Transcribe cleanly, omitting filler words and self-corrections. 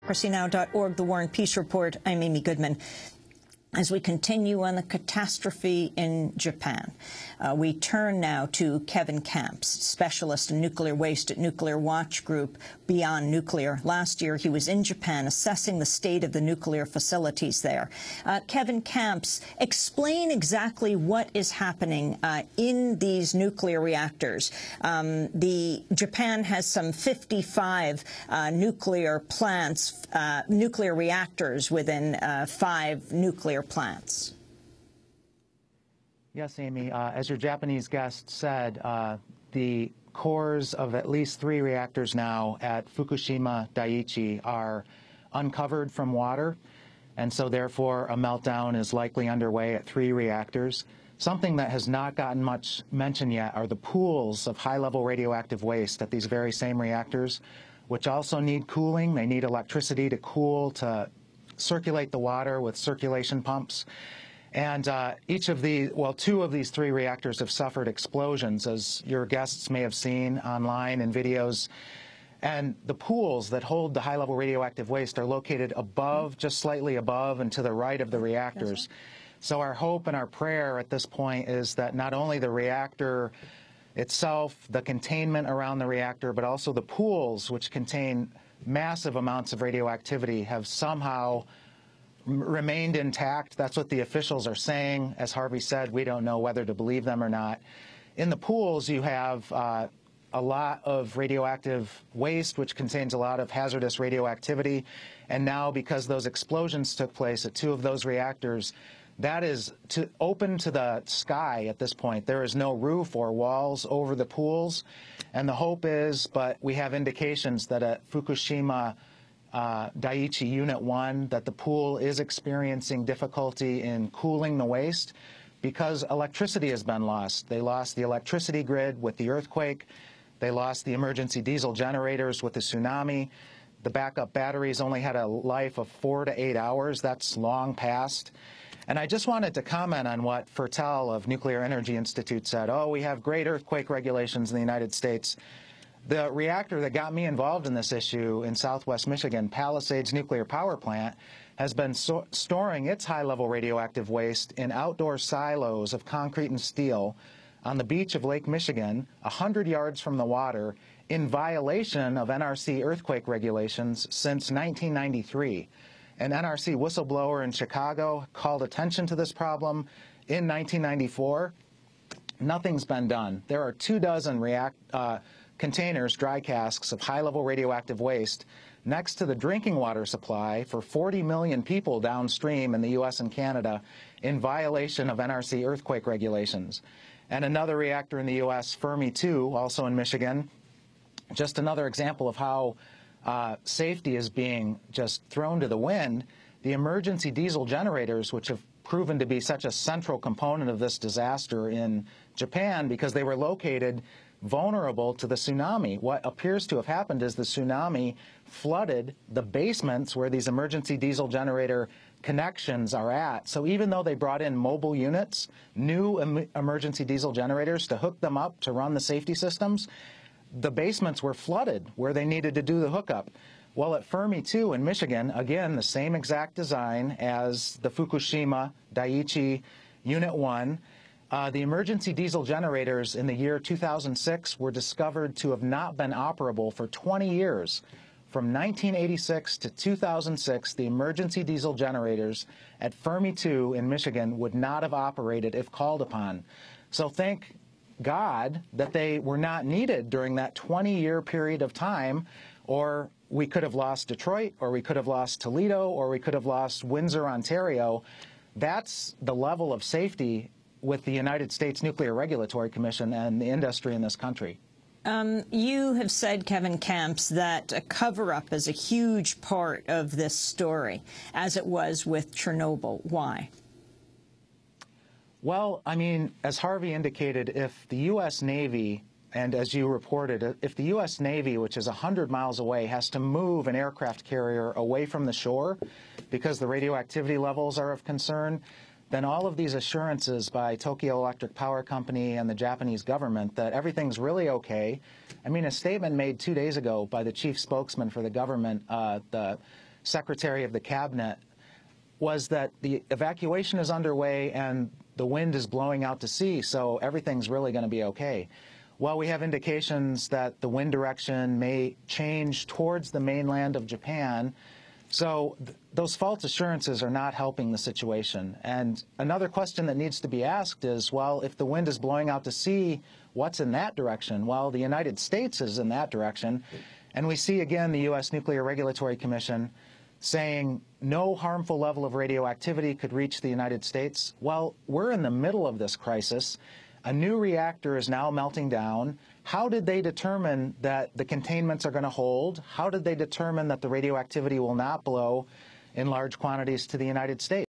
democracynow.org, The War and Peace Report. I'm Amy Goodman. As we continue on the catastrophe in Japan, we turn now to Kevin Kamps, specialist in nuclear waste at Nuclear Watch Group Beyond Nuclear. Last year, he was in Japan assessing the state of the nuclear facilities there. Kevin Kamps, explain exactly what is happening in these nuclear reactors. Japan has some 55 nuclear plants, nuclear reactors within 5 nuclear plants. Yes, Amy. As your Japanese guest said, the cores of at least 3 reactors now at Fukushima Daiichi are uncovered from water, and so therefore a meltdown is likely underway at 3 reactors. Something that has not gotten much mention yet are the pools of high-level radioactive waste at these very same reactors, which also need cooling. They need electricity to cool, to circulate the water with circulation pumps. And each of the, well, 2 of these 3 reactors have suffered explosions, as your guests may have seen online in videos. And the pools that hold the high-level radioactive waste are located above, just slightly above and to the right of the reactors. So our hope and our prayer at this point is that not only the reactor itself, the containment around the reactor, but also the pools, which contain massive amounts of radioactivity, have somehow remained intact. That's what the officials are saying. As Harvey said, we don't know whether to believe them or not. In the pools, you have a lot of radioactive waste, which contains a lot of hazardous radioactivity. And now, because those explosions took place at 2 of those reactors, that is open to the sky at this point. There is no roof or walls over the pools. And the hope is, but we have indications that at Fukushima Daiichi Unit 1, that the pool is experiencing difficulty in cooling the waste because electricity has been lost. They lost the electricity grid with the earthquake. They lost the emergency diesel generators with the tsunami. The backup batteries only had a life of 4 to 8 hours. That's long past. And I just wanted to comment on what Fertel of Nuclear Energy Institute said. Oh, we have great earthquake regulations in the United States. The reactor that got me involved in this issue in southwest Michigan, Palisades Nuclear Power Plant, has been storing its high-level radioactive waste in outdoor silos of concrete and steel on the beach of Lake Michigan, 100 yards from the water, in violation of NRC earthquake regulations since 1993. An NRC whistleblower in Chicago called attention to this problem in 1994. Nothing's been done. There are 24 containers, dry casks, of high-level radioactive waste next to the drinking water supply for 40 million people downstream in the U.S. and Canada in violation of NRC earthquake regulations. And another reactor in the U.S., Fermi 2, also in Michigan, just another example of how safety is being just thrown to the wind. The emergency diesel generators, which have proven to be such a central component of this disaster in Japan because they were located vulnerable to the tsunami. What appears to have happened is the tsunami flooded the basements where these emergency diesel generator connections are at. So even though they brought in mobile units, new emergency diesel generators to hook them up to run the safety systems, the basements were flooded where they needed to do the hookup. Well, at Fermi 2 in Michigan, again, the same exact design as the Fukushima Daiichi Unit 1, the emergency diesel generators in the year 2006 were discovered to have not been operable for 20 years. From 1986 to 2006, the emergency diesel generators at Fermi 2 in Michigan would not have operated if called upon. So thank God that they were not needed during that 20-year period of time, or we could have lost Detroit, or we could have lost Toledo, or we could have lost Windsor, Ontario. That's the level of safety with the United States Nuclear Regulatory Commission and the industry in this country. You have said, Kevin Kamps, that a cover-up is a huge part of this story, as it was with Chernobyl. Why? Well, I mean, as Harvey indicated, if the U.S. Navy, and as you reported, if the U.S. Navy, which is 100 miles away, has to move an aircraft carrier away from the shore because the radioactivity levels are of concern, then all of these assurances by Tokyo Electric Power Company and the Japanese government that everything's really okay. I mean, a statement made 2 days ago by the chief spokesman for the government, the secretary of the cabinet was that the evacuation is underway and the wind is blowing out to sea, so everything's really going to be okay. Well, we have indications that the wind direction may change towards the mainland of Japan, so those false assurances are not helping the situation. And another question that needs to be asked is, well, if the wind is blowing out to sea, what's in that direction? Well, the United States is in that direction. And we see again the U.S. Nuclear Regulatory Commission saying no harmful level of radioactivity could reach the United States. Well, we're in the middle of this crisis. A new reactor is now melting down. How did they determine that the containments are going to hold? How did they determine that the radioactivity will not blow in large quantities to the United States?